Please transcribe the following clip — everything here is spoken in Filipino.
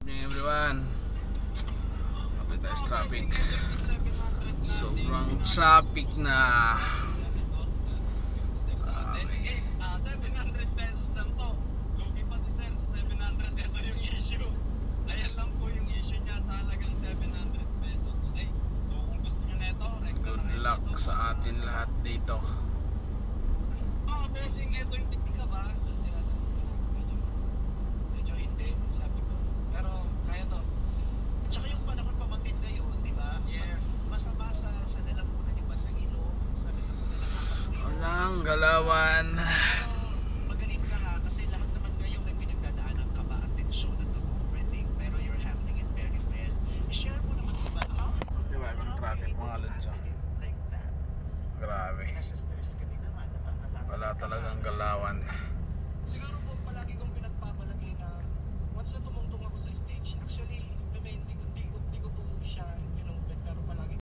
evening everyone. Kapit tayo sa traffic. Sobrang traffic na. Okay. 700 pesos lang to. Lugi pa si sir sa 700. Ito yung issue. Ayan lang po yung issue niya sa halagang 700 pesos. Okay? So kung gusto nyo neto, Good luck sa atin lahat dito. Bossing, ito yung tiktika ba? Medyo hindi, sabi ko. Pero kaya to. At saka yung panahon pa magtinda yun, di ba? Yes. Masama sa lalamunan yung basa ilong, sa lalamunan nakakapuyo. Walang galawan.